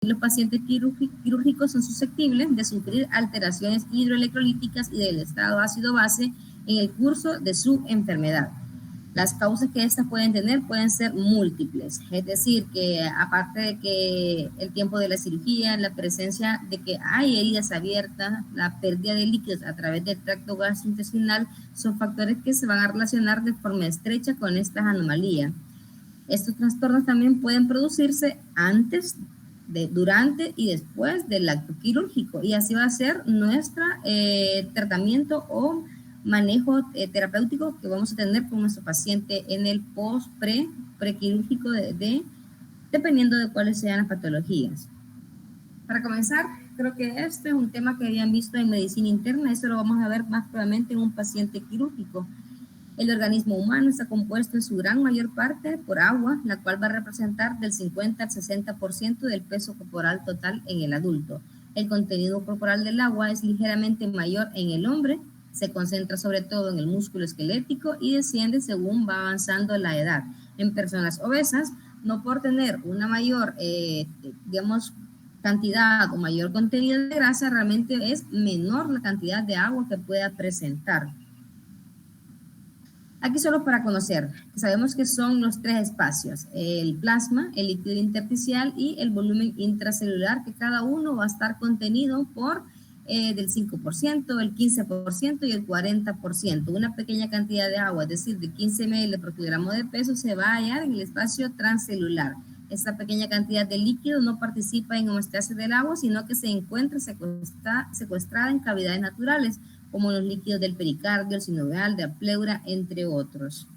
los pacientes quirúrgicos son susceptibles de sufrir alteraciones hidroelectrolíticas y del estado ácido-base en el curso de su enfermedad. Las causas que estas pueden tener pueden ser múltiples, es decir, que aparte de que el tiempo de la cirugía, la presencia de que hay heridas abiertas, la pérdida de líquidos a través del tracto gastrointestinal, son factores que se van a relacionar de forma estrecha con estas anomalías. Estos trastornos también pueden producirse antes, durante y después del acto quirúrgico, y así va a ser nuestro tratamiento o manejo terapéutico que vamos a tener con nuestro paciente en el prequirúrgico dependiendo de cuáles sean las patologías. Para comenzar, creo que este es un tema que habían visto en medicina interna, eso lo vamos a ver más probablemente en un paciente quirúrgico. El organismo humano está compuesto en su gran mayor parte por agua, la cual va a representar del 50 al 60% del peso corporal total en el adulto. El contenido corporal del agua es ligeramente mayor en el hombre, se concentra sobre todo en el músculo esquelético y desciende según va avanzando la edad. En personas obesas, no por tener una mayor, cantidad o mayor contenido de grasa, realmente es menor la cantidad de agua que pueda presentar. Aquí solo para conocer, sabemos que son los tres espacios, el plasma, el líquido intersticial y el volumen intracelular, que cada uno va a estar contenido por del 5%, el 15% y el 40%. Una pequeña cantidad de agua, es decir, de 15 ml por kilogramo de peso, se va a hallar en el espacio transcelular. Esta pequeña cantidad de líquido no participa en homeostasis del agua, sino que se encuentra secuestrada en cavidades naturales, como los líquidos del pericardio, el sinovial, de la pleura, entre otros.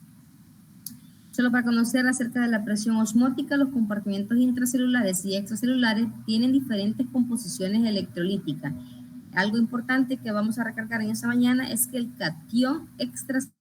Solo para conocer acerca de la presión osmótica, los compartimentos intracelulares y extracelulares tienen diferentes composiciones electrolíticas. Algo importante que vamos a recargar en esta mañana es que el catión extracelular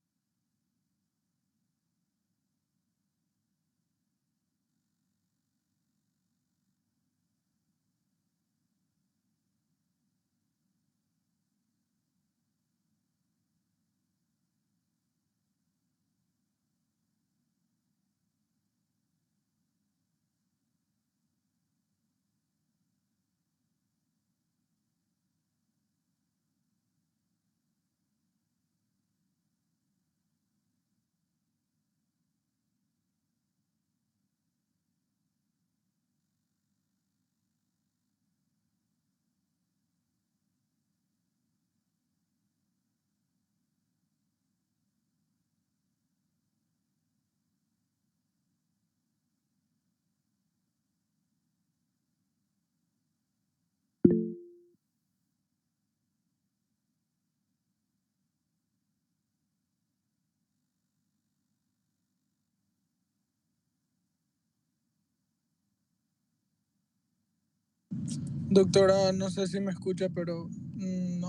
Doctora, no sé si me escucha, pero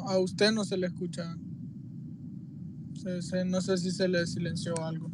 a usted no se le escucha. No sé si se le silenció algo.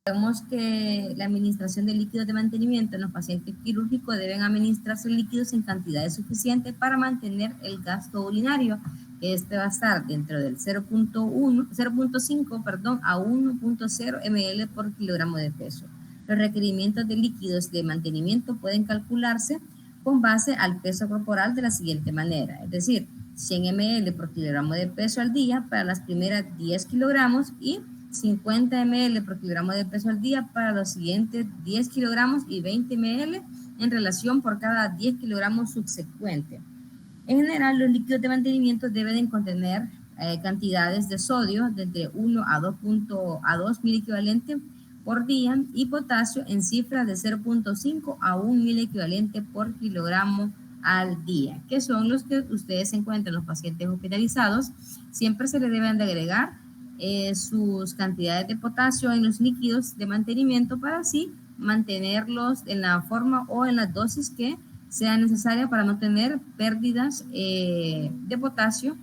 Vemos que la administración de líquidos de mantenimiento en los pacientes quirúrgicos deben administrarse líquidos en cantidades suficientes para mantener el gasto urinario, que este va a estar dentro del 0.5 a 1.0 ml por kilogramo de peso. Los requerimientos de líquidos de mantenimiento pueden calcularse con base al peso corporal de la siguiente manera, es decir, 100 ml por kilogramo de peso al día para las primeras 10 kilogramos y 50 ml por kilogramo de peso al día para los siguientes 10 kilogramos y 20 ml en relación por cada 10 kilogramos subsecuente. En general, los líquidos de mantenimiento deben contener cantidades de sodio de entre 1 a 2 miliequivalente por día y potasio en cifras de 0.5 a 1 miliequivalente por kilogramo al día, que son los que ustedes encuentran en los pacientes hospitalizados. Siempre se le deben de agregar sus cantidades de potasio en los líquidos de mantenimiento para así mantenerlos en la forma o en las dosis que sea necesaria para no tener pérdidas de potasio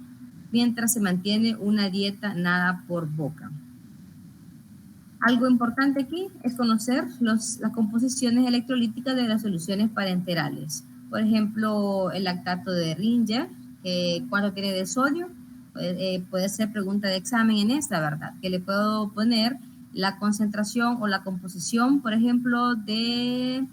mientras se mantiene una dieta nada por boca. Algo importante aquí es conocer las composiciones electrolíticas de las soluciones parenterales. Por ejemplo, el lactato de Ringer, ¿cuánto tiene de sodio? Puede ser pregunta de examen en esta, ¿verdad? Que le puedo poner la concentración o la composición, por ejemplo, de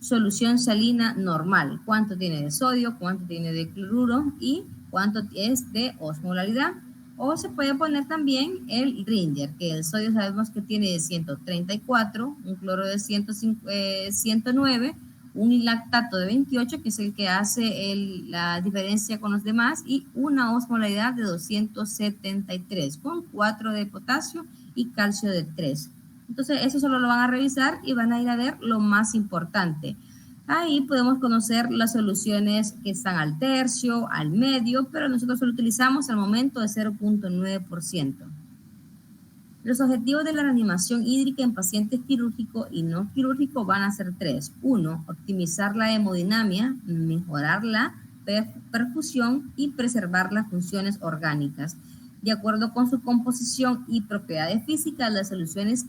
solución salina normal. ¿Cuánto tiene de sodio? ¿Cuánto tiene de cloruro? ¿Y cuánto es de osmolaridad? O se puede poner también el Ringer, que el sodio sabemos que tiene de 134, un cloro de 109, un lactato de 28, que es el que hace la diferencia con los demás, y una osmolaridad de 273, con 4 de potasio y calcio de 3. Entonces, eso solo lo van a revisar y van a ir a ver lo más importante. Ahí podemos conocer las soluciones que están al tercio, al medio, pero nosotros solo utilizamos al momento de 0.9%. Los objetivos de la reanimación hídrica en pacientes quirúrgicos y no quirúrgicos van a ser 3. 1. Optimizar la hemodinamia, mejorar la perfusión y preservar las funciones orgánicas. De acuerdo con su composición y propiedades físicas, las soluciones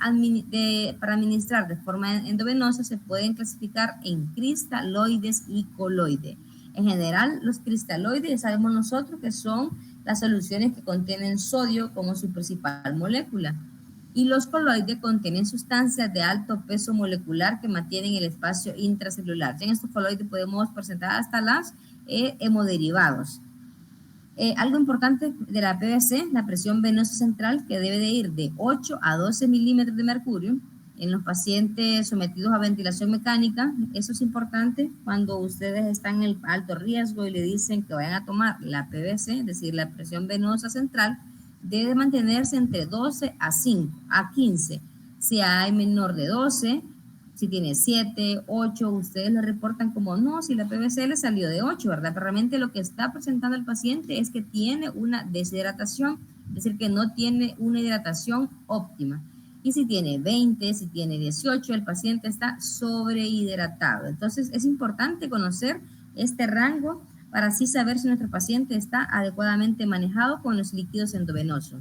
para administrar de forma endovenosa se pueden clasificar en cristaloides y coloides. En general, los cristaloides sabemos nosotros que son las soluciones que contienen sodio como su principal molécula. Y los coloides contienen sustancias de alto peso molecular que mantienen el espacio intracelular. En estos coloides podemos presentar hasta las hemoderivados. Algo importante de la PVC, la presión venosa central, que debe de ir de 8 a 12 milímetros de mercurio. En los pacientes sometidos a ventilación mecánica, eso es importante cuando ustedes están en el alto riesgo y le dicen que vayan a tomar la PVC, es decir, la presión venosa central, debe mantenerse entre 12 a 15. Si hay menor de 12, si tiene 7, 8, ustedes le reportan como no, si la PVC le salió de 8, ¿verdad? Pero realmente lo que está presentando el paciente es que tiene una deshidratación, es decir, que no tiene una hidratación óptima. Y si tiene 20, si tiene 18, el paciente está sobrehidratado. Entonces, es importante conocer este rango para así saber si nuestro paciente está adecuadamente manejado con los líquidos endovenosos.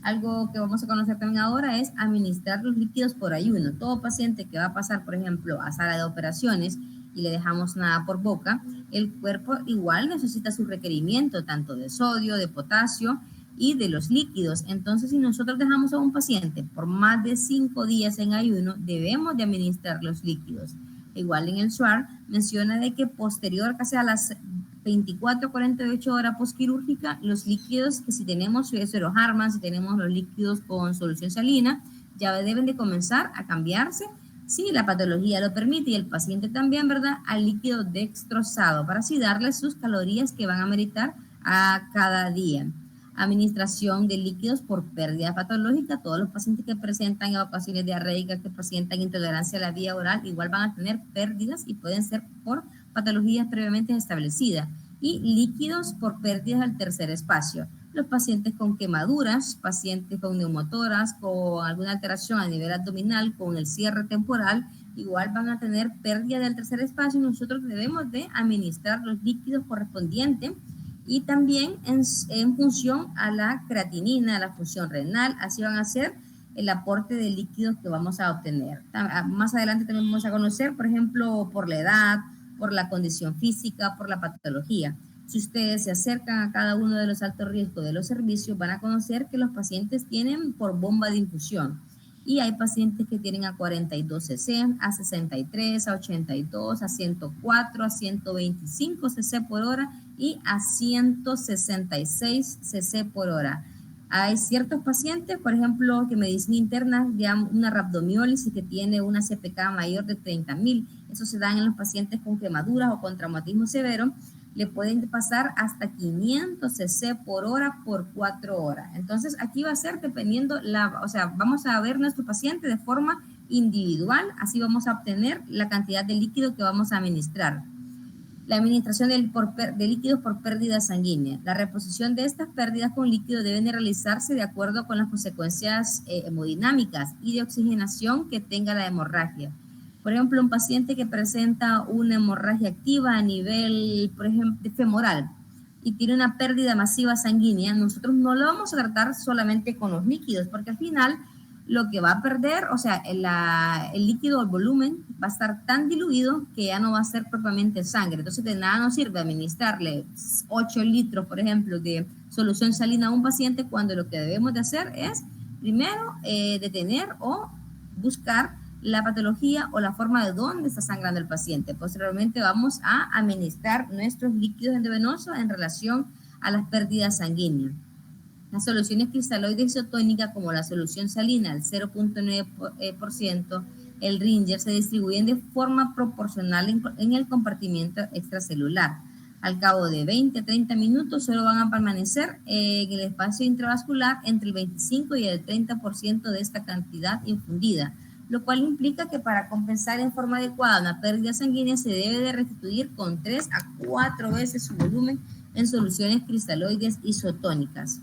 Algo que vamos a conocer también ahora es administrar los líquidos por ayuno. Todo paciente que va a pasar, por ejemplo, a sala de operaciones y le dejamos nada por boca, el cuerpo igual necesita su requerimiento tanto de sodio, de potasio y de los líquidos. Entonces, si nosotros dejamos a un paciente por más de 5 días en ayuno, debemos de administrar los líquidos. Igual en el SWAR menciona de que posterior casi a las 24 a 48 horas postquirúrgica, los líquidos que si tenemos suero Harman, si tenemos los líquidos con solución salina, ya deben de comenzar a cambiarse, si la patología lo permite y el paciente también, ¿verdad?, al líquido dextrosado, para así darle sus calorías que van a meritar a cada día. Administración de líquidos por pérdida patológica. Todos los pacientes que presentan evacuaciones diarreicas, que presentan intolerancia a la vía oral, igual van a tener pérdidas y pueden ser por patologías previamente establecidas. Y líquidos por pérdidas al tercer espacio. Los pacientes con quemaduras, pacientes con neumotoras, con alguna alteración a nivel abdominal, con el cierre temporal, igual van a tener pérdida del tercer espacio y nosotros debemos de administrar los líquidos correspondientes y también en función a la creatinina, a la función renal, así van a ser el aporte de líquidos que vamos a obtener. Más adelante también vamos a conocer, por ejemplo, por la edad, por la condición física, por la patología. Si ustedes se acercan a cada uno de los altos riesgos de los servicios, van a conocer que los pacientes tienen por bomba de infusión. Y hay pacientes que tienen a 42 cc, a 63, a 82, a 104, a 125 cc por hora y a 166 cc por hora. Hay ciertos pacientes, por ejemplo, que medicina interna, ya una rhabdomiólisis que tiene una CPK mayor de 30.000. Eso se da en los pacientes con quemaduras o con traumatismo severo. Le pueden pasar hasta 500 cc por hora por 4 horas. Entonces, aquí va a ser dependiendo, vamos a ver nuestro paciente de forma individual, así vamos a obtener la cantidad de líquido que vamos a administrar. La administración de líquidos por pérdida sanguínea. La reposición de estas pérdidas con líquido deben de realizarse de acuerdo con las consecuencias hemodinámicas y de oxigenación que tenga la hemorragia. Por ejemplo, un paciente que presenta una hemorragia activa a nivel, por ejemplo, femoral y tiene una pérdida masiva sanguínea, nosotros no lo vamos a tratar solamente con los líquidos, porque al final lo que va a perder, o sea, el líquido, el volumen, va a estar tan diluido que ya no va a ser propiamente sangre. Entonces, de nada nos sirve administrarle 8 litros, por ejemplo, de solución salina a un paciente cuando lo que debemos de hacer es, primero, detener o buscar la patología o la forma de dónde está sangrando el paciente. Posteriormente vamos a administrar nuestros líquidos endovenosos en relación a las pérdidas sanguíneas. Las soluciones cristaloides isotónicas como la solución salina al 0.9%, el Ringer, se distribuyen de forma proporcional en el compartimiento extracelular. Al cabo de 20 a 30 minutos solo van a permanecer en el espacio intravascular entre el 25 y el 30% de esta cantidad infundida, lo cual implica que para compensar en forma adecuada una pérdida sanguínea se debe de restituir con 3 a 4 veces su volumen en soluciones cristaloides isotónicas.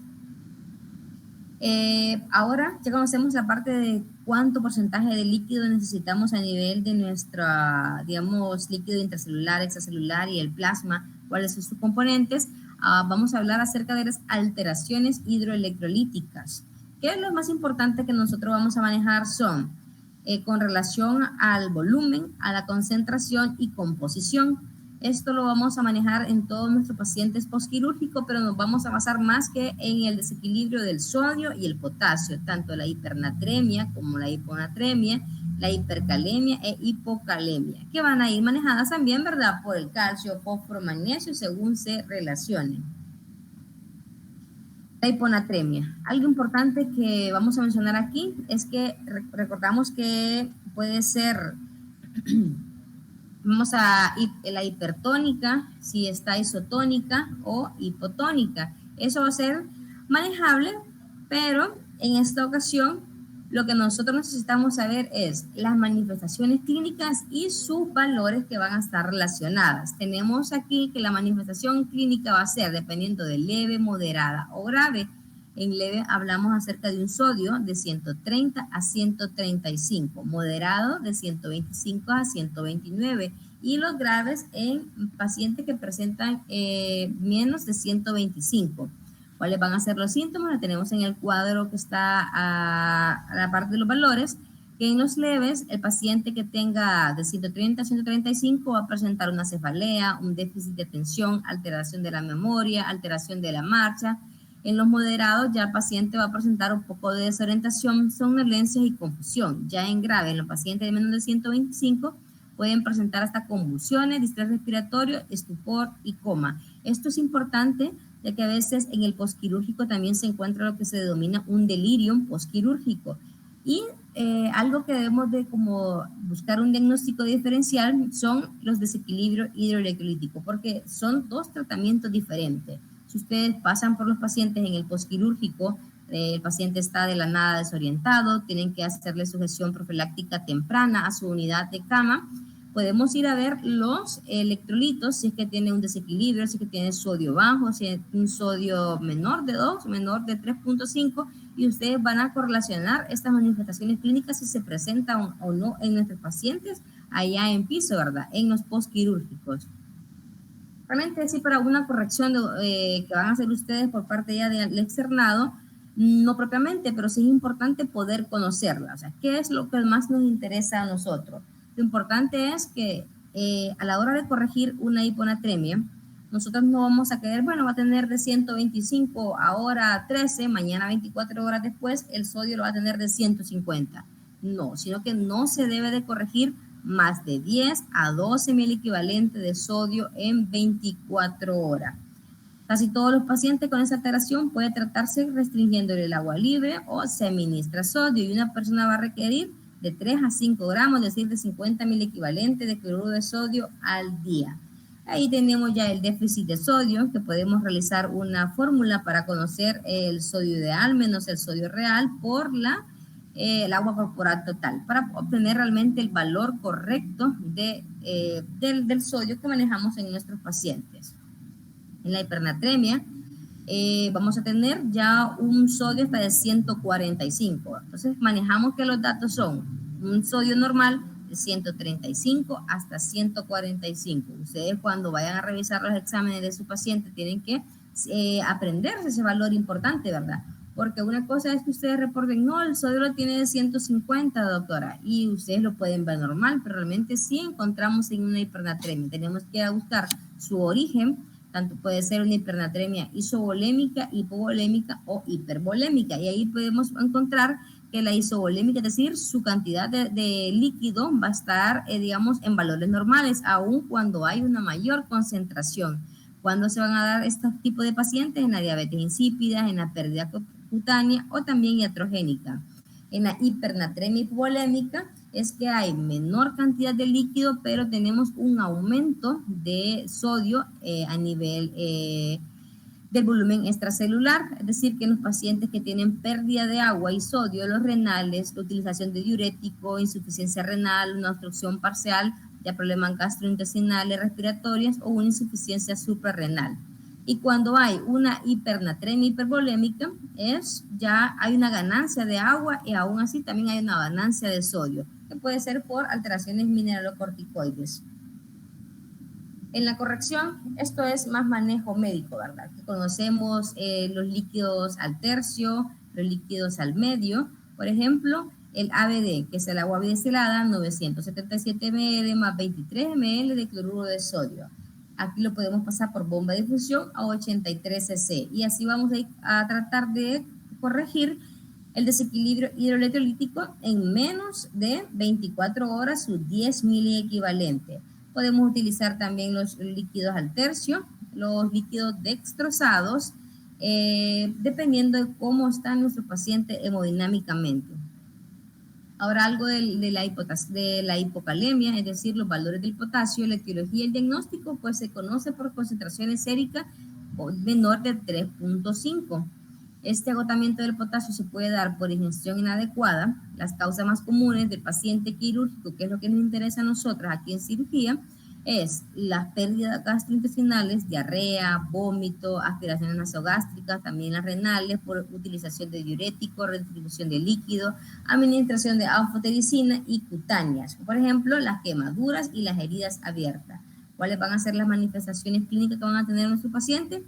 Ahora ya conocemos la parte de cuánto porcentaje de líquido necesitamos a nivel de nuestra, digamos, líquido intracelular, extracelular y el plasma, cuáles son sus componentes. Vamos a hablar acerca de las alteraciones hidroelectrolíticas. ¿Qué es lo más importante que nosotros vamos a manejar? Son con relación al volumen, a la concentración y composición. Esto lo vamos a manejar en todos nuestros pacientes postquirúrgicos, pero nos vamos a basar más que en el desequilibrio del sodio y el potasio, tanto la hipernatremia como la hiponatremia, la hipercalemia e hipocalemia, que van a ir manejadas también, ¿verdad?, por el calcio, fósforo, magnesio, según se relacionen. La hiponatremia. Algo importante que vamos a mencionar aquí es que recordamos que puede ser... Vamos a la hipertónica, si está isotónica o hipotónica. Eso va a ser manejable, pero en esta ocasión lo que nosotros necesitamos saber es las manifestaciones clínicas y sus valores que van a estar relacionadas. Tenemos aquí que la manifestación clínica va a ser dependiendo de leve, moderada o grave. En leve hablamos acerca de un sodio de 130 a 135, moderado de 125 a 129 y los graves en pacientes que presentan menos de 125. ¿Cuáles van a ser los síntomas? Lo tenemos en el cuadro que está a la parte de los valores, que en los leves el paciente que tenga de 130 a 135 va a presentar una cefalea, un déficit de atención, alteración de la memoria, alteración de la marcha. En los moderados ya el paciente va a presentar un poco de desorientación, somnolencia y confusión. Ya en grave, en los pacientes de menos de 125 pueden presentar hasta convulsiones, distrés respiratorio, estupor y coma. Esto es importante ya que a veces en el postquirúrgico también se encuentra lo que se denomina un delirium postquirúrgico. Y algo que debemos de como buscar un diagnóstico diferencial son los desequilibrios hidroelectrolíticos, porque son dos tratamientos diferentes. Si ustedes pasan por los pacientes en el postquirúrgico, el paciente está de la nada desorientado, tienen que hacerle sujeción profiláctica temprana a su unidad de cama. Podemos ir a ver los electrolitos, si es que tiene un desequilibrio, si es que tiene sodio bajo, si es un sodio menor de 2, menor de 3.5, y ustedes van a correlacionar estas manifestaciones clínicas si se presentan o no en nuestros pacientes allá en piso, ¿verdad?, en los postquirúrgicos. Realmente, sí, para una corrección que van a hacer ustedes por parte ya del externado, No propiamente, pero sí es importante poder conocerla. O sea, ¿qué es lo que más nos interesa a nosotros? Lo importante es que a la hora de corregir una hiponatremia, nosotros no vamos a querer, bueno, va a tener de 125 ahora 13, mañana 24 horas después, el sodio lo va a tener de 150. No, sino que no se debe de corregir más de 10 a 12 mil equivalentes de sodio en 24 horas. Casi todos los pacientes con esa alteración puede tratarse restringiéndole el agua libre o se administra sodio y una persona va a requerir de 3 a 5 gramos, es decir, de 50 mil equivalentes de cloruro de sodio al día. Ahí tenemos ya el déficit de sodio, que podemos realizar una fórmula para conocer el sodio ideal menos el sodio real por el agua corporal total, para obtener realmente el valor correcto del sodio que manejamos en nuestros pacientes. En la hipernatremia vamos a tener ya un sodio hasta de 145. Entonces manejamos que los datos son un sodio normal de 135 hasta 145. Ustedes cuando vayan a revisar los exámenes de su paciente tienen que aprenderse ese valor importante, ¿verdad? Porque una cosa es que ustedes reporten, no, el sodio lo tiene de 150, doctora, y ustedes lo pueden ver normal, pero realmente sí encontramos en una hipernatremia. Tenemos que buscar su origen. Tanto puede ser una hipernatremia isovolémica, hipovolémica o hipervolémica. Y ahí podemos encontrar que la isovolémica, es decir, su cantidad de líquido va a estar, digamos, en valores normales, aun cuando hay una mayor concentración. ¿Cuándo se van a dar este tipo de pacientes? En la diabetes insípida, en la pérdida cutánea o también iatrogénica. En la hipernatremia hipovolémica es que hay menor cantidad de líquido, pero tenemos un aumento de sodio a nivel del volumen extracelular, es decir, que en los pacientes que tienen pérdida de agua y sodio, los renales, la utilización de diurético, insuficiencia renal, una obstrucción parcial, ya problemas gastrointestinales, respiratorias o una insuficiencia suprarrenal. Y cuando hay una hipernatremia hipervolémica, ya hay una ganancia de agua y aún así también hay una ganancia de sodio, que puede ser por alteraciones mineralocorticoides. En la corrección, esto es más manejo médico, ¿verdad? Que conocemos los líquidos al tercio, los líquidos al medio. Por ejemplo, el ABD, que es el agua bidestilada, 977 ml más 23 ml de cloruro de sodio. Aquí lo podemos pasar por bomba de difusión a 83 cc. Y así vamos a tratar de corregir el desequilibrio hidroelectrolítico en menos de 24 horas, sus 10 mili equivalente. Podemos utilizar también los líquidos al tercio, los líquidos dextrosados, dependiendo de cómo está nuestro paciente hemodinámicamente. Ahora algo de la hipocalemia, es decir, los valores del potasio, la etiología y el diagnóstico, pues se conoce por concentraciones séricas menor de 3.5. Este agotamiento del potasio se puede dar por ingestión inadecuada. Las causas más comunes del paciente quirúrgico, que es lo que nos interesa a nosotros aquí en cirugía, es las pérdidas gastrointestinales, diarrea, vómito, aspiraciones nasogástricas, también las renales por utilización de diurético, redistribución de líquido, administración de anfotericina y cutáneas. Por ejemplo, las quemaduras y las heridas abiertas. ¿Cuáles van a ser las manifestaciones clínicas que van a tener nuestro paciente?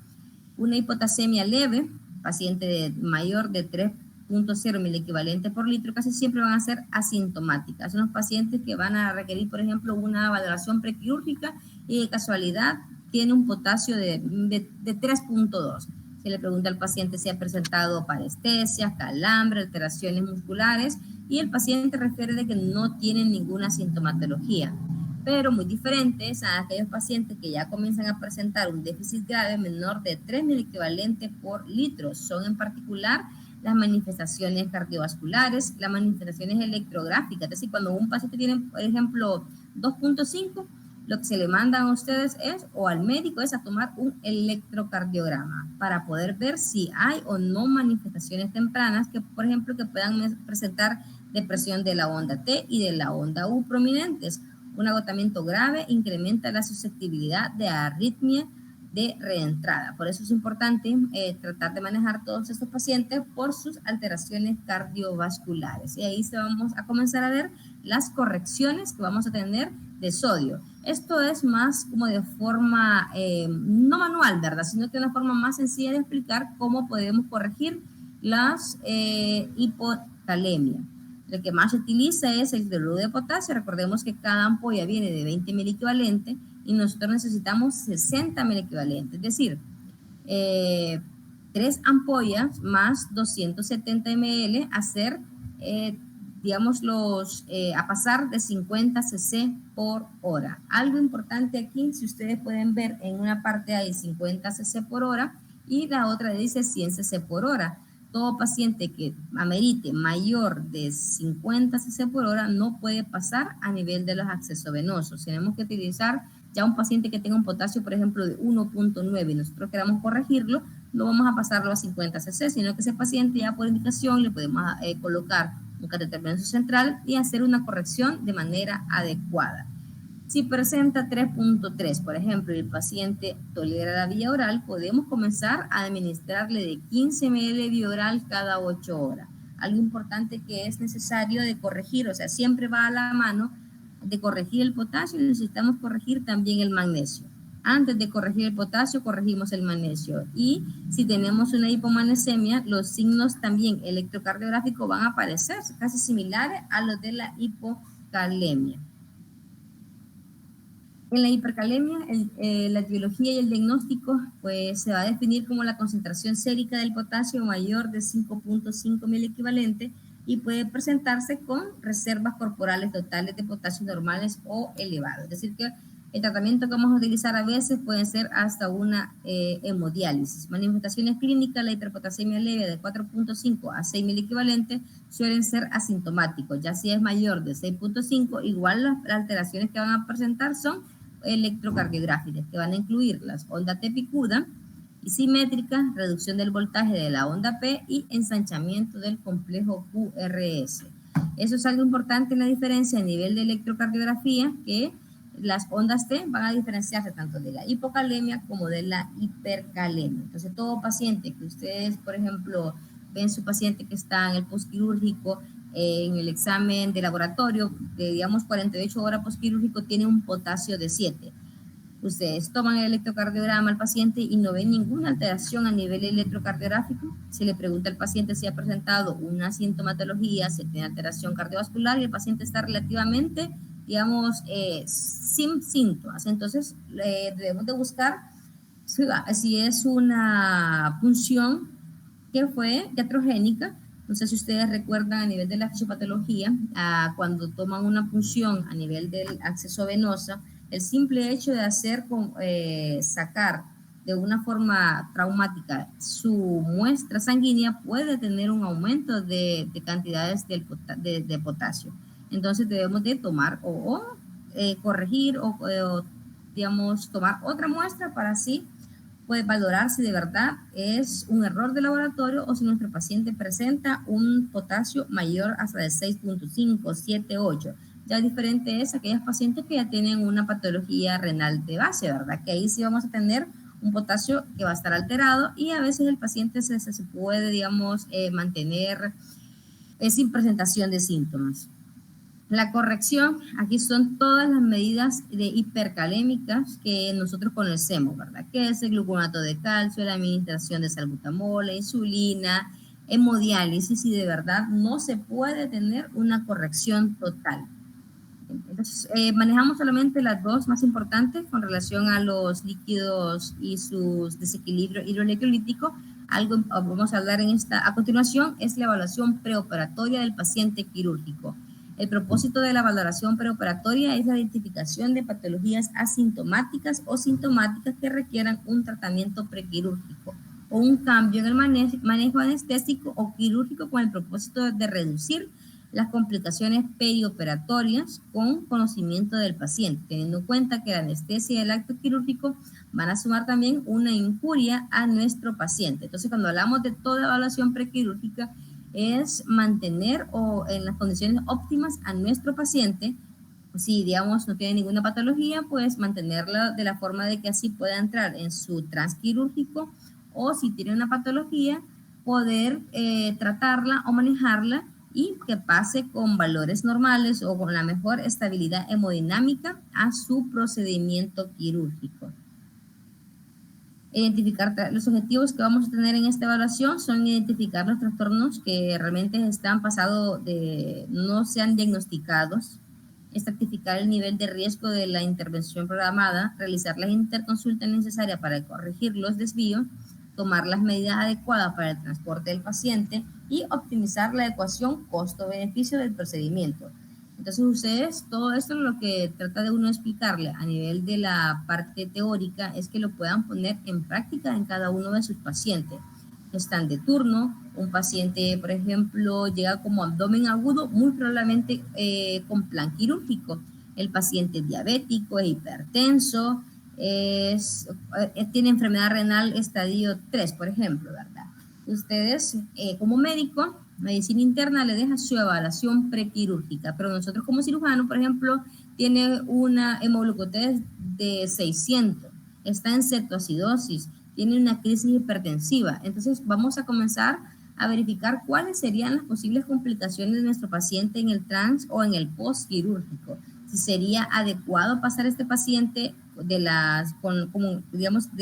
Una hipotasemia leve, paciente mayor de 3.0 mil equivalente por litro, casi siempre van a ser asintomáticas. Son los pacientes que van a requerir, por ejemplo, una valoración prequirúrgica y de casualidad tiene un potasio de 3.2. Se le pregunta al paciente si ha presentado parestesias, calambre, alteraciones musculares y el paciente refiere de que no tiene ninguna sintomatología. Pero muy diferentes a aquellos pacientes que ya comienzan a presentar un déficit grave menor de 3.000 equivalentes por litro. Son en particular las manifestaciones cardiovasculares, las manifestaciones electrográficas. Es decir, cuando un paciente tiene, por ejemplo, 2.5, lo que se le mandan a ustedes o al médico es a tomar un electrocardiograma para poder ver si hay o no manifestaciones tempranas que, por ejemplo, que puedan presentar depresión de la onda T y de la onda U prominentes. Un agotamiento grave incrementa la susceptibilidad de arritmia de reentrada. Por eso es importante tratar de manejar todos estos pacientes por sus alteraciones cardiovasculares. Y ahí vamos a comenzar a ver las correcciones que vamos a tener de sodio. Esto es más como de forma no manual, ¿verdad? Sino que una forma más sencilla de explicar cómo podemos corregir las hipocalemia. El que más se utiliza es el cloruro de potasio. Recordemos que cada ampolla viene de 20 miliequivalentes y nosotros necesitamos 60 miliequivalentes, es decir, 3 ampollas más 270 ml a pasar de 50 cc por hora. Algo importante aquí, si ustedes pueden ver, en una parte hay 50 cc por hora y la otra dice 100 cc por hora. Todo paciente que amerite mayor de 50 cc por hora no puede pasar a nivel de los accesos venosos. Tenemos que utilizar ya un paciente que tenga un potasio, por ejemplo, de 1.9 y nosotros queramos corregirlo, no vamos a pasarlo a 50 cc, sino que ese paciente ya por indicación le podemos colocar un catéter venoso central y hacer una corrección de manera adecuada. Si presenta 3.3, por ejemplo, y el paciente tolera la vía oral, podemos comenzar a administrarle de 15 ml vía oral cada 8 horas. Algo importante que es necesario de corregir, o sea, siempre va a la mano de corregir el potasio, necesitamos corregir también el magnesio. Antes de corregir el potasio, corregimos el magnesio. Y si tenemos una hipomagnesemia, los signos también electrocardiográficos van a aparecer casi similares a los de la hipocalemia. En la hipercalemia, la etiología y el diagnóstico pues, se va a definir como la concentración sérica del potasio mayor de 5.5 miliequivalentes y puede presentarse con reservas corporales totales de potasio normales o elevados. Es decir, que el tratamiento que vamos a utilizar a veces puede ser hasta una hemodiálisis. Manifestaciones clínicas, la hiperpotasemia leve de 4.5 a 6 miliequivalentes suelen ser asintomáticos. Ya si es mayor de 6.5, igual las alteraciones que van a presentar son electrocardiográficas, que van a incluir las ondas T picuda y simétricas, reducción del voltaje de la onda P y ensanchamiento del complejo QRS. Eso es algo importante en la diferencia a nivel de electrocardiografía, que las ondas T van a diferenciarse tanto de la hipocalemia como de la hipercalemia. Entonces, todo paciente que ustedes, por ejemplo, ven su paciente que está en el postquirúrgico, en el examen de laboratorio, de digamos 48 horas postquirúrgico, tiene un potasio de 7. Ustedes toman el electrocardiograma al paciente y no ven ninguna alteración a nivel electrocardiográfico. Se le pregunta al paciente si ha presentado una sintomatología, si tiene alteración cardiovascular y el paciente está relativamente, digamos, sin síntomas. Entonces, debemos de buscar si es una punción que fue iatrogénica. No sé si ustedes recuerdan a nivel de la fisiopatología, cuando toman una punción a nivel del acceso venoso, el simple hecho de sacar de una forma traumática su muestra sanguínea puede tener un aumento de cantidades de potasio. Entonces debemos de tomar corregir o digamos, tomar otra muestra para así puede valorar si de verdad es un error de laboratorio o si nuestro paciente presenta un potasio mayor hasta de 6.5, 7, 8. Ya diferente es aquellos pacientes que ya tienen una patología renal de base, ¿verdad? Que ahí sí vamos a tener un potasio que va a estar alterado y a veces el paciente se puede, digamos, mantener sin presentación de síntomas. La corrección, aquí son todas las medidas de hipercalémicas que nosotros conocemos, ¿verdad? Que es el gluconato de calcio, la administración de salbutamol, la insulina, hemodiálisis, y de verdad no se puede tener una corrección total. Entonces, manejamos solamente las dos más importantes con relación a los líquidos y sus desequilibrios hidroelectrolíticos. Algo vamos a hablar a continuación es la evaluación preoperatoria del paciente quirúrgico. El propósito de la valoración preoperatoria es la identificación de patologías asintomáticas o sintomáticas que requieran un tratamiento prequirúrgico o un cambio en el manejo anestésico o quirúrgico con el propósito de reducir las complicaciones perioperatorias con conocimiento del paciente, teniendo en cuenta que la anestesia y el acto quirúrgico van a sumar también una injuria a nuestro paciente. Entonces, cuando hablamos de toda evaluación prequirúrgica, es mantener en las condiciones óptimas a nuestro paciente. Si, digamos, no tiene ninguna patología, pues mantenerla de la forma de que así pueda entrar en su transquirúrgico, o si tiene una patología, poder tratarla o manejarla y que pase con valores normales o con la mejor estabilidad hemodinámica a su procedimiento quirúrgico. Identificar los objetivos que vamos a tener en esta evaluación son identificar los trastornos que realmente están pasados no sean diagnosticados, estratificar el nivel de riesgo de la intervención programada, realizar las interconsultas necesarias para corregir los desvíos, tomar las medidas adecuadas para el transporte del paciente y optimizar la ecuación costo-beneficio del procedimiento. Entonces ustedes, todo esto lo que trata de uno explicarle a nivel de la parte teórica es que lo puedan poner en práctica en cada uno de sus pacientes. Están de turno, un paciente, por ejemplo, llega como abdomen agudo, muy probablemente con plan quirúrgico. El paciente es diabético, es hipertenso, tiene enfermedad renal estadio 3, por ejemplo, ¿verdad? Ustedes, como médico, medicina interna le deja su evaluación prequirúrgica, pero nosotros como cirujano, por ejemplo, tiene una hemoglucotés de 600, está en cetoacidosis, tiene una crisis hipertensiva. Entonces vamos a comenzar a verificar cuáles serían las posibles complicaciones de nuestro paciente en el trans o en el post quirúrgico. Si sería adecuado pasar a este paciente de la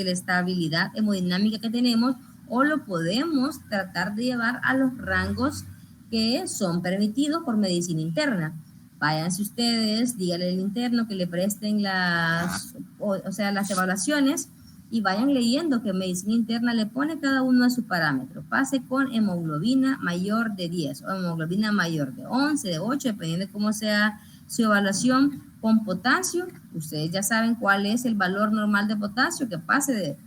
estabilidad hemodinámica que tenemos, o lo podemos tratar de llevar a los rangos que son permitidos por medicina interna. Váyanse ustedes, díganle al interno que le presten las evaluaciones y vayan leyendo que medicina interna le pone cada uno de sus parámetros. Pase con hemoglobina mayor de 10 o hemoglobina mayor de 11, de 8, dependiendo de cómo sea su evaluación. Con potasio, ustedes ya saben cuál es el valor normal de potasio, que pase de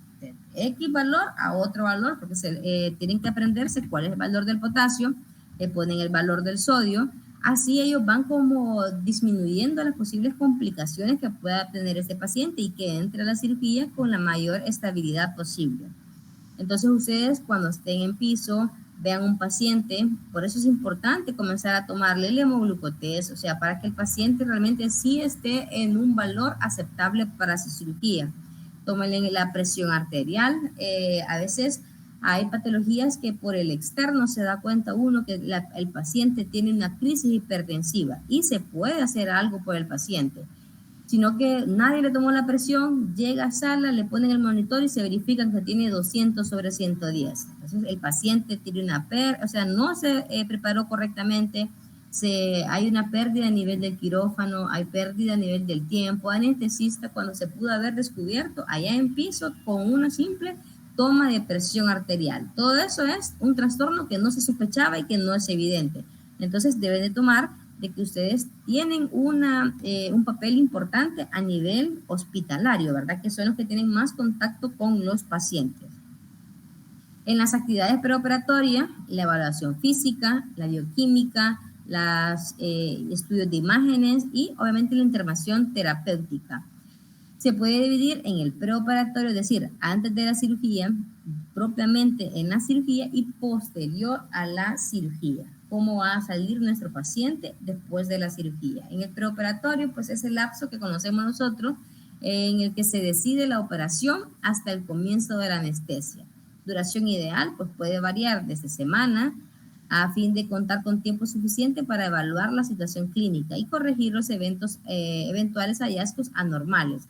X valor a otro valor, porque tienen que aprenderse cuál es el valor del potasio, le ponen el valor del sodio, así ellos van como disminuyendo las posibles complicaciones que pueda tener este paciente y que entre a la cirugía con la mayor estabilidad posible. Entonces ustedes cuando estén en piso, vean un paciente, por eso es importante comenzar a tomarle el hemoglucotés, o sea, para que el paciente realmente sí esté en un valor aceptable para su cirugía. Tómenle la presión arterial, a veces hay patologías que por el externo se da cuenta uno que el paciente tiene una crisis hipertensiva y se puede hacer algo por el paciente, sino que nadie le tomó la presión, llega a sala, le ponen el monitor y se verifican que tiene 200/110. Entonces el paciente tiene no se preparó correctamente, hay una pérdida a nivel del quirófano, hay pérdida a nivel del tiempo, anestesista cuando se pudo haber descubierto allá en piso con una simple toma de presión arterial. Todo eso es un trastorno que no se sospechaba y que no es evidente. Entonces deben de tomar de que ustedes tienen un papel importante a nivel hospitalario, ¿verdad? Que son los que tienen más contacto con los pacientes. En las actividades preoperatorias, la evaluación física, la bioquímica, los estudios de imágenes y obviamente la intervención terapéutica. Se puede dividir en el preoperatorio, es decir, antes de la cirugía, propiamente en la cirugía y posterior a la cirugía. Cómo va a salir nuestro paciente después de la cirugía. En el preoperatorio, pues es el lapso que conocemos nosotros en el que se decide la operación hasta el comienzo de la anestesia. Duración ideal, pues puede variar desde semana a fin de contar con tiempo suficiente para evaluar la situación clínica y corregir los eventuales hallazgos anormales.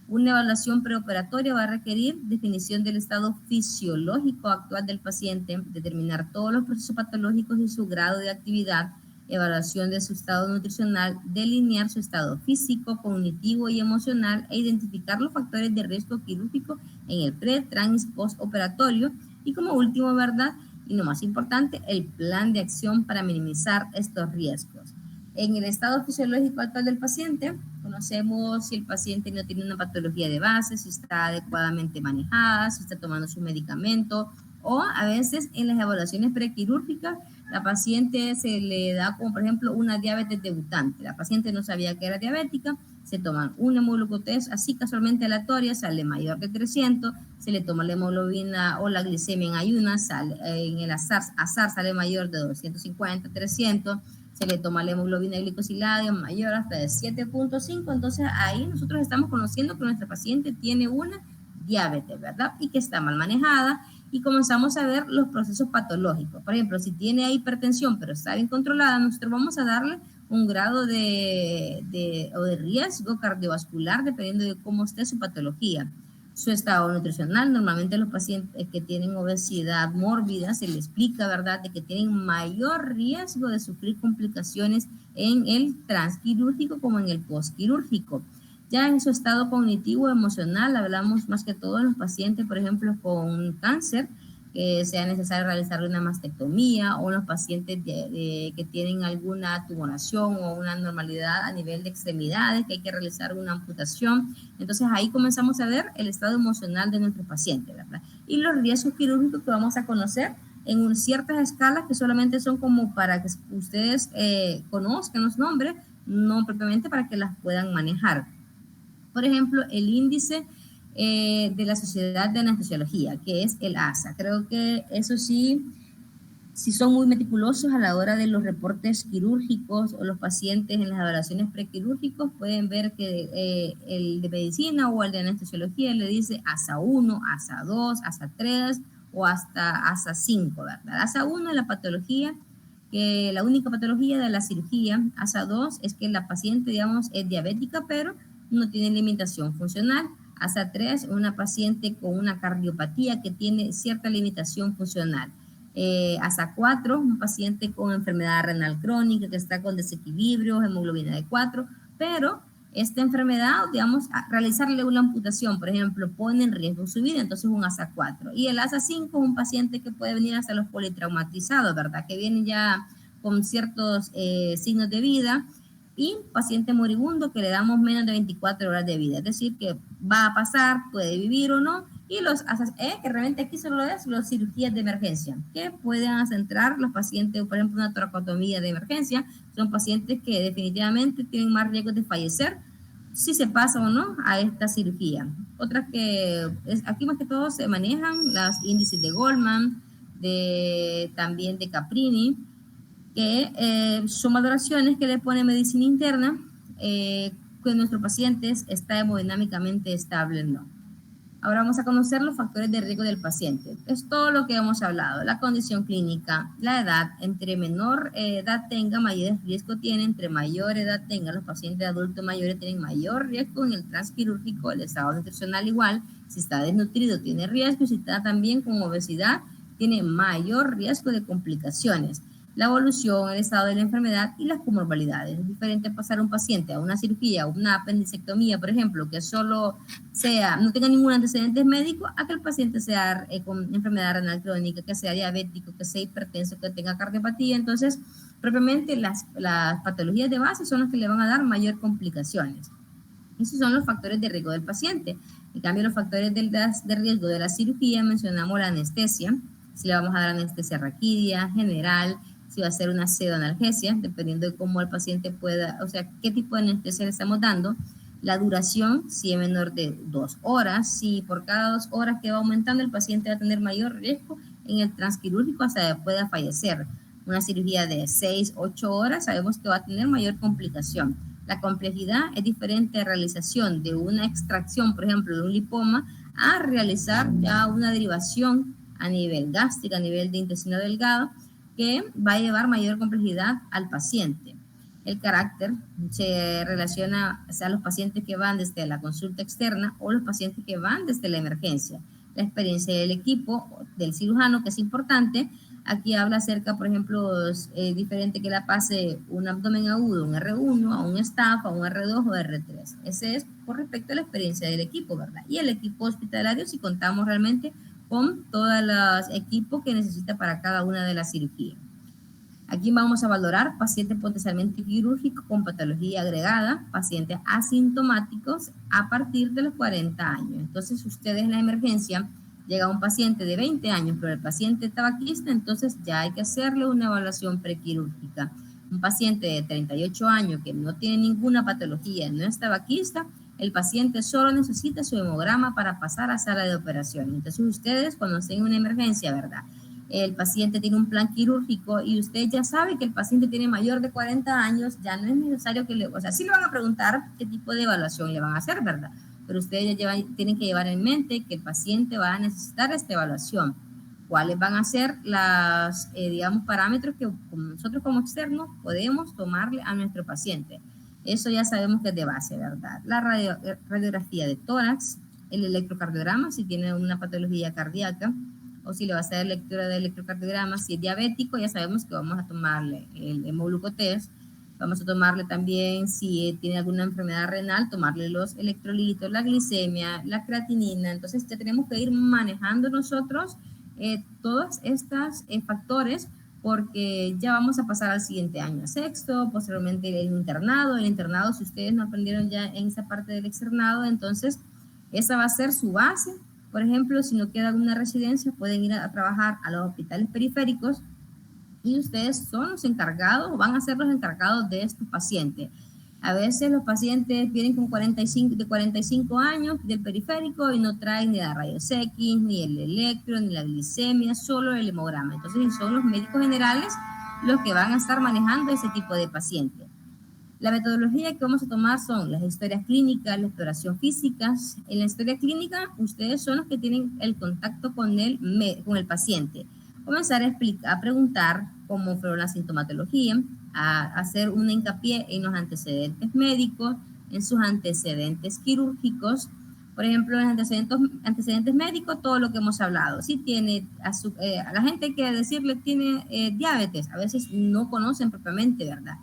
Una evaluación preoperatoria va a requerir definición del estado fisiológico actual del paciente, determinar todos los procesos patológicos y su grado de actividad, evaluación de su estado nutricional, delinear su estado físico, cognitivo y emocional e identificar los factores de riesgo quirúrgico en el pre, trans y postoperatorio. Y como último, ¿verdad? Y lo más importante, el plan de acción para minimizar estos riesgos. En el estado fisiológico actual del paciente, conocemos si el paciente no tiene una patología de base, si está adecuadamente manejada, si está tomando su medicamento, o a veces en las evaluaciones prequirúrgicas, la paciente se le da como por ejemplo una diabetes debutante. La paciente no sabía que era diabética, se toman una hemoglucotés así casualmente aleatoria, sale mayor de 300, se le toma la hemoglobina o la glicemia en ayunas, en el azar sale mayor de 250, 300, se le toma la hemoglobina glicosilada mayor hasta de 7.5, entonces ahí nosotros estamos conociendo que nuestra paciente tiene una diabetes, ¿verdad? Y que está mal manejada y comenzamos a ver los procesos patológicos. Por ejemplo, si tiene hipertensión pero está bien controlada, nosotros vamos a darle un grado de riesgo cardiovascular dependiendo de cómo esté su patología. su estado nutricional. Normalmente los pacientes que tienen obesidad mórbida se les explica, ¿verdad?, de que tienen mayor riesgo de sufrir complicaciones en el transquirúrgico como en el postquirúrgico. Ya en su estado cognitivo emocional hablamos más que todo de los pacientes, por ejemplo, con cáncer, que sea necesario realizar una mastectomía, o los pacientes que tienen alguna tumoración o una anormalidad a nivel de extremidades, que hay que realizar una amputación. Entonces ahí comenzamos a ver el estado emocional de nuestros pacientes, ¿verdad? Y los riesgos quirúrgicos que vamos a conocer en ciertas escalas que solamente son como para que ustedes conozcan los nombres, no propiamente para que las puedan manejar. Por ejemplo, el índice de la Sociedad de Anestesiología, que es el ASA. Creo que eso sí, si son muy meticulosos a la hora de los reportes quirúrgicos o los pacientes en las evaluaciones prequirúrgicos, pueden ver que el de medicina o el de anestesiología le dice ASA 1, ASA 2, ASA 3 o hasta ASA 5, ¿verdad? ASA 1 es la patología, que la única patología de la cirugía. ASA 2 es que la paciente, digamos, es diabética, pero no tiene limitación funcional. ASA 3, una paciente con una cardiopatía que tiene cierta limitación funcional. ASA 4, un paciente con enfermedad renal crónica que está con desequilibrios, hemoglobina de 4, pero esta enfermedad, digamos, realizarle una amputación, por ejemplo, pone en riesgo su vida, entonces un ASA 4. Y el ASA 5 es un paciente que puede venir hasta los politraumatizados, ¿verdad? Que viene ya con ciertos signos de vida, y paciente moribundo que le damos menos de 24 horas de vida, es decir, que va a pasar, puede vivir o no. Y los ASAS que realmente aquí solo es las cirugías de emergencia, que pueden centrar los pacientes, por ejemplo, una toracotomía de emergencia, son pacientes que definitivamente tienen más riesgo de fallecer si se pasa o no a esta cirugía. Otras que aquí más que todo se manejan los índices de Goldman, también de Caprini, que son valoraciones que le pone medicina interna, que nuestro paciente está hemodinámicamente estable o no. Ahora vamos a conocer los factores de riesgo del paciente. Es todo lo que hemos hablado: la condición clínica, la edad. Entre menor edad tenga, mayor riesgo tiene. Entre mayor edad tenga, los pacientes adultos mayores tienen mayor riesgo en el transquirúrgico. El estado nutricional igual, si está desnutrido tiene riesgo, y si está también con obesidad tiene mayor riesgo de complicaciones. La evolución, el estado de la enfermedad y las comorbilidades. Es diferente pasar a un paciente a una cirugía o una apendicectomía, por ejemplo, que solo no tenga ningún antecedente médico, a que el paciente sea con enfermedad renal crónica, que sea diabético, que sea hipertenso, que tenga cardiopatía. Entonces, propiamente las patologías de base son las que le van a dar mayor complicaciones. Esos son los factores de riesgo del paciente. En cambio, los factores de riesgo de la cirugía, mencionamos la anestesia, si le vamos a dar anestesia raquídea, general, si va a ser una pseudoanalgesia, dependiendo de cómo el paciente pueda, o sea, qué tipo de anestesia le estamos dando. La duración, si es menor de 2 horas, si por cada 2 horas que va aumentando, el paciente va a tener mayor riesgo en el transquirúrgico hasta pueda fallecer. Una cirugía de 6, 8 horas, sabemos que va a tener mayor complicación. La complejidad es diferente a realización de una extracción, por ejemplo, de un lipoma, a realizar ya una derivación a nivel gástrico, a nivel de intestino delgado, que va a llevar mayor complejidad al paciente. El carácter se relaciona a los pacientes que van desde la consulta externa o los pacientes que van desde la emergencia. La experiencia del equipo, del cirujano, que es importante. Aquí habla acerca, por ejemplo, diferente que la pase un abdomen agudo, un R1, a un staff, a un R2 o R3. Ese es por respecto a la experiencia del equipo, ¿verdad? Y el equipo hospitalario, si contamos realmente con todos los equipos que necesita para cada una de las cirugías. Aquí vamos a valorar pacientes potencialmente quirúrgicos con patología agregada, pacientes asintomáticos a partir de los 40 años. Entonces, ustedes en la emergencia llega un paciente de 20 años, pero el paciente es tabaquista, entonces ya hay que hacerle una evaluación prequirúrgica. Un paciente de 38 años que no tiene ninguna patología, no es tabaquista, el paciente solo necesita su hemograma para pasar a sala de operación. Entonces, ustedes cuando estén en una emergencia, ¿verdad?, el paciente tiene un plan quirúrgico y usted ya sabe que el paciente tiene mayor de 40 años, ya no es necesario que o sea, sí le van a preguntar qué tipo de evaluación le van a hacer, ¿verdad? Pero ustedes ya tienen que llevar en mente que el paciente va a necesitar esta evaluación. ¿Cuáles van a ser los, digamos, parámetros que nosotros como externos podemos tomarle a nuestro paciente? Eso ya sabemos que es de base, ¿verdad? La radiografía de tórax, el electrocardiograma si tiene una patología cardíaca, o si le va a hacer lectura de electrocardiograma. Si es diabético, ya sabemos que vamos a tomarle el hemoglucotest. Vamos a tomarle también, si tiene alguna enfermedad renal, tomarle los electrolitos, la glicemia, la creatinina. Entonces ya tenemos que ir manejando nosotros todos estos factores, porque ya vamos a pasar al siguiente año, a sexto, posteriormente el internado. El internado, si ustedes no aprendieron ya en esa parte del externado, entonces esa va a ser su base. Por ejemplo, si no queda alguna residencia, pueden ir a trabajar a los hospitales periféricos, y ustedes son los encargados, o van a ser los encargados de estos pacientes. A veces los pacientes vienen con 45 años del periférico y no traen ni la rayos X, ni el electro, ni la glicemia, solo el hemograma. Entonces son los médicos generales los que van a estar manejando ese tipo de pacientes. La metodología que vamos a tomar son las historias clínicas, la exploración física. En la historia clínica, ustedes son los que tienen el contacto con el paciente. Comenzar a preguntar cómo fue la sintomatología, a hacer un hincapié en los antecedentes médicos, en sus antecedentes quirúrgicos. Por ejemplo, en antecedentes médicos, todo lo que hemos hablado. Si tiene a la gente hay que decirle tiene diabetes, a veces no conocen propiamente, ¿verdad?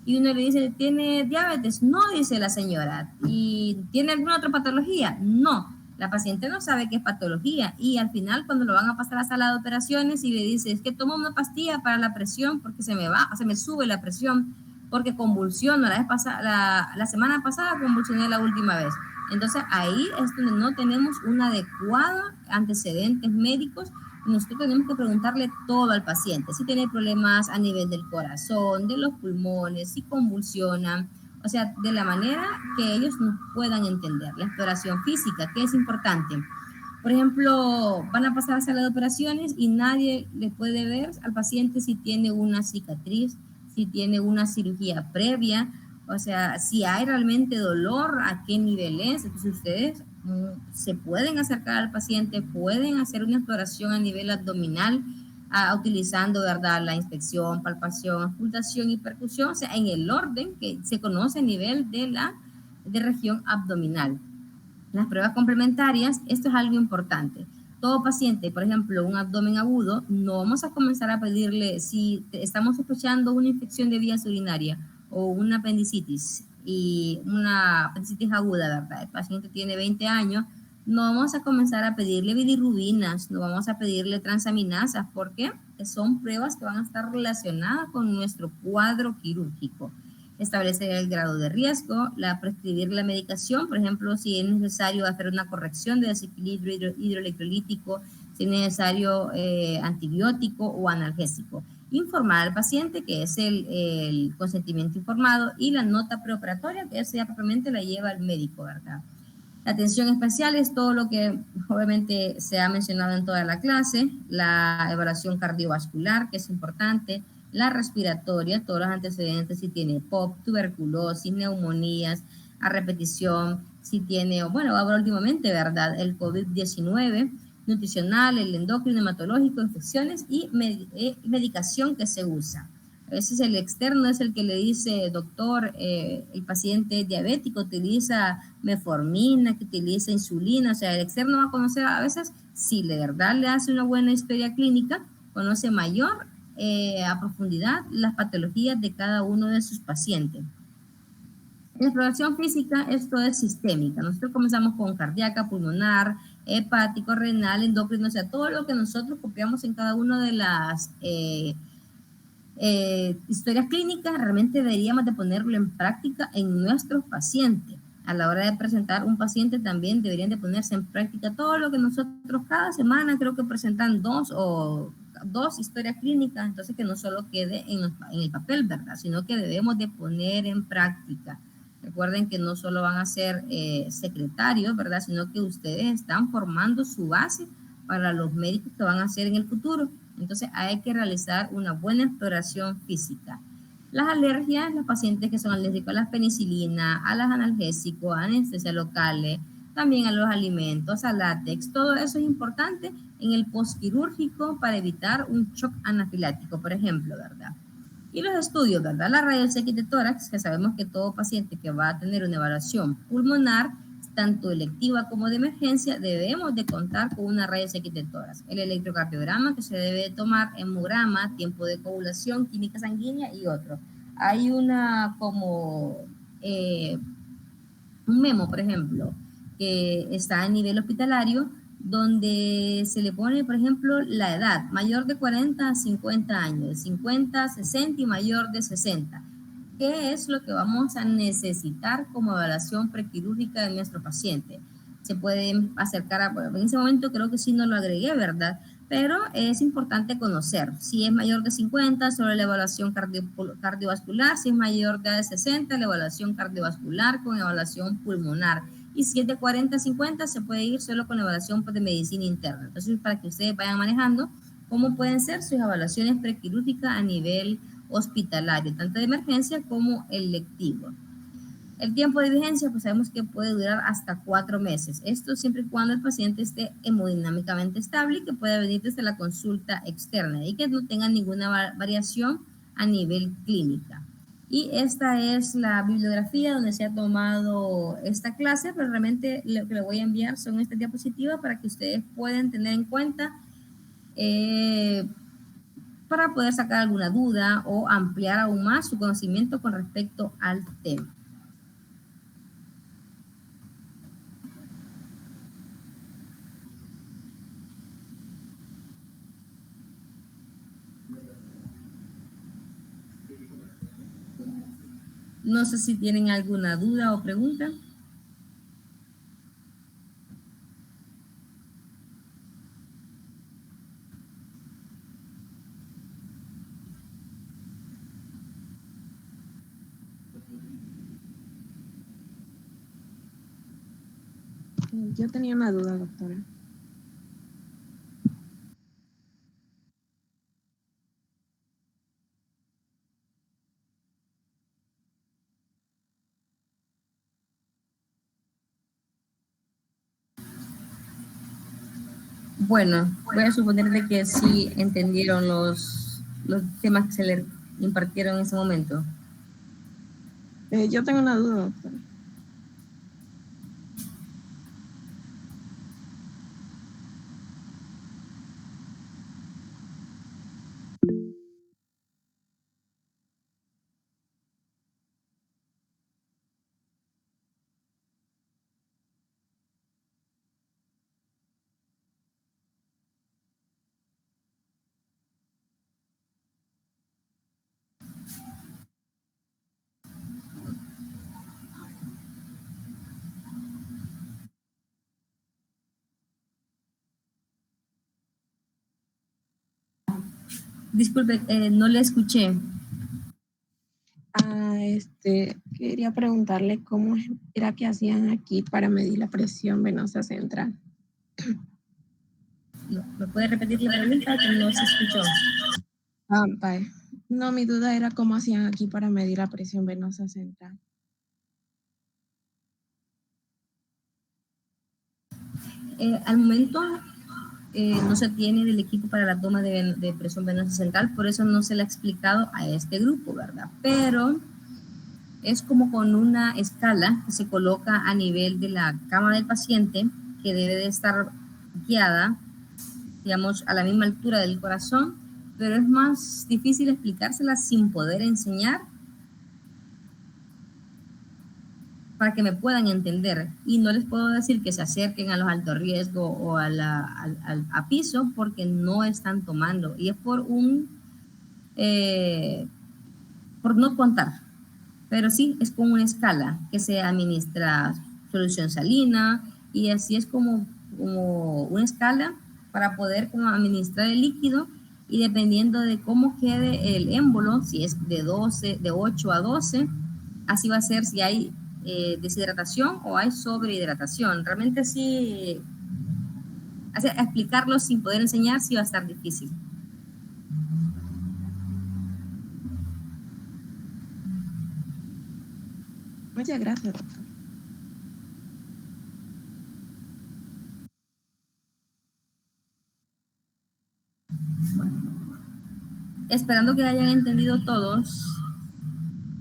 Y uno le dice, ¿tiene diabetes? No, dice la señora. ¿Y tiene alguna otra patología? No. La paciente no sabe qué es patología, y al final cuando lo van a pasar a la sala de operaciones y le dice, es que tomo una pastilla para la presión porque se me sube la presión, porque convulsiono, la semana pasada convulsioné la última vez. Entonces ahí es donde no tenemos un adecuado antecedentes médicos. Nosotros tenemos que preguntarle todo al paciente, si tiene problemas a nivel del corazón, de los pulmones, si convulsiona, o sea, de la manera que ellos nos puedan entender. La exploración física, que es importante. Por ejemplo, van a pasar a la sala de operaciones y nadie le puede ver al paciente si tiene una cicatriz, si tiene una cirugía previa, o sea, si hay realmente dolor, a qué nivel es. Entonces ustedes se pueden acercar al paciente, pueden hacer una exploración a nivel abdominal, utilizando, ¿verdad?, la inspección, palpación, auscultación y percusión, o sea, en el orden que se conoce a nivel de región abdominal. Las pruebas complementarias, esto es algo importante. Todo paciente, por ejemplo, un abdomen agudo, no vamos a comenzar a pedirle, si estamos sospechando una infección de vías urinarias o una apendicitis, y una apendicitis aguda, ¿verdad? El paciente tiene 20 años, no vamos a comenzar a pedirle bilirrubinas, no vamos a pedirle transaminasas, porque son pruebas que van a estar relacionadas con nuestro cuadro quirúrgico. Establecer el grado de riesgo, prescribir la medicación, por ejemplo, si es necesario hacer una corrección de desequilibrio hidroelectrolítico, si es necesario antibiótico o analgésico. Informar al paciente, que es el consentimiento informado, y la nota preoperatoria, que esa ya propiamente la lleva el médico, ¿verdad? La atención especial es todo lo que obviamente se ha mencionado en toda la clase, la evaluación cardiovascular, que es importante, la respiratoria, todos los antecedentes, si tiene POP, tuberculosis, neumonías, a repetición, si tiene, bueno, ahora últimamente, ¿verdad?, el COVID-19, nutricional, el endocrino, hematológico, infecciones y medicación que se usa. A veces el externo es el que le dice, doctor, el paciente diabético utiliza metformina, que utiliza insulina, o sea, el externo va a conocer a veces, si de verdad le hace una buena historia clínica, conoce mayor a profundidad las patologías de cada uno de sus pacientes. En la exploración física, esto es sistémica. Nosotros comenzamos con cardíaca, pulmonar, hepático, renal, endocrino, o sea, todo lo que nosotros copiamos en cada una de las historias clínicas, realmente deberíamos de ponerlo en práctica en nuestros pacientes. A la hora de presentar un paciente también deberían de ponerse en práctica todo lo que nosotros cada semana creo que presentan dos historias clínicas, entonces que no solo quede en el papel, ¿verdad?, sino que debemos de poner en práctica. Recuerden que no solo van a ser secretarios, ¿verdad?, sino que ustedes están formando su base para los médicos que van a ser en el futuro. Entonces hay que realizar una buena exploración física. Las alergias, los pacientes que son alérgicos a la penicilina, a los analgésicos, a anestesia locales, también a los alimentos, a látex, todo eso es importante en el postquirúrgico para evitar un shock anafiláctico, por ejemplo, ¿verdad? Y los estudios, ¿verdad? La rayos X de tórax, que sabemos que todo paciente que va a tener una evaluación pulmonar tanto electiva como de emergencia, debemos de contar con una rayos X de tórax. El electrocardiograma que se debe tomar, hemograma, tiempo de coagulación, química sanguínea y otro. Hay una como un memo, por ejemplo, que está a nivel hospitalario, donde se le pone, por ejemplo, la edad, mayor de 40 a 50 años, 50 a 60 y mayor de 60. ¿Qué es lo que vamos a necesitar como evaluación prequirúrgica de nuestro paciente? Se pueden acercar a, bueno, en ese momento creo que sí no lo agregué, ¿verdad? Pero es importante conocer si es mayor de 50, sobre la evaluación cardiovascular, si es mayor de 60, la evaluación cardiovascular con evaluación pulmonar. Y si es de 40 a 50, se puede ir solo con evaluación de medicina interna. Entonces, para que ustedes vayan manejando cómo pueden ser sus evaluaciones prequirúrgicas a nivel hospitalario, tanto de emergencia como electivo. El tiempo de vigencia, pues sabemos que puede durar hasta 4 meses. Esto siempre y cuando el paciente esté hemodinámicamente estable y que pueda venir desde la consulta externa y que no tenga ninguna variación a nivel clínica. Y esta es la bibliografía donde se ha tomado esta clase, pero realmente lo que le voy a enviar son estas diapositivas para que ustedes puedan tener en cuenta para poder sacar alguna duda o ampliar aún más su conocimiento con respecto al tema. No sé si tienen alguna duda o pregunta. Yo tenía una duda, doctora. Bueno, voy a suponer de que sí entendieron los temas que se le impartieron en ese momento. Yo tengo una duda, doctora. Disculpe, no le escuché. Quería preguntarle cómo era que hacían aquí para medir la presión venosa central. No, ¿me puede repetir la pregunta que no se escuchó? Vale. No, mi duda era cómo hacían aquí para medir la presión venosa central. Al momento no se tiene del equipo para la toma de presión venosa central, por eso no se le ha explicado a este grupo, ¿verdad? Pero es como con una escala que se coloca a nivel de la cama del paciente, que debe de estar guiada, digamos, a la misma altura del corazón, pero es más difícil explicársela sin poder enseñar para que me puedan entender. Y no les puedo decir que se acerquen a los altos riesgos o a piso porque no están tomando. Y es por no contar. Pero sí, es con una escala que se administra solución salina y así es como una escala para poder como administrar el líquido y dependiendo de cómo quede el émbolo, si es de 8 a 12, así va a ser si hay deshidratación o hay sobrehidratación. Realmente sí, explicarlo sin poder enseñar sí va a estar difícil. Muchas gracias, doctor. Esperando que hayan entendido todos.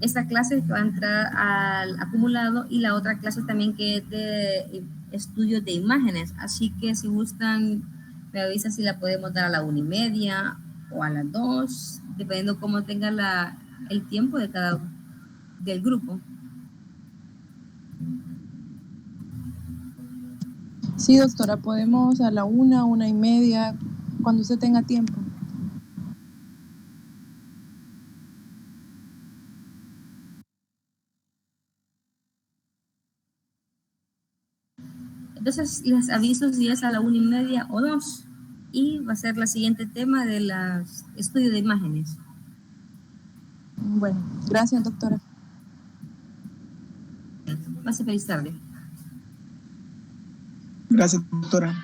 esta clase que va a entrar al acumulado y la otra clase también que es de estudios de imágenes. Así que si gustan, me avisan si la podemos dar a la 1:30 o a las 2, dependiendo cómo tenga el tiempo de cada del grupo. Sí, doctora, podemos a la 1, 1:30, cuando usted tenga tiempo. Entonces les aviso si es a la 1:30 o 2 y va a ser la siguiente tema de los estudios de imágenes. Bueno, gracias, doctora. Va a ser feliz tarde. Gracias, doctora.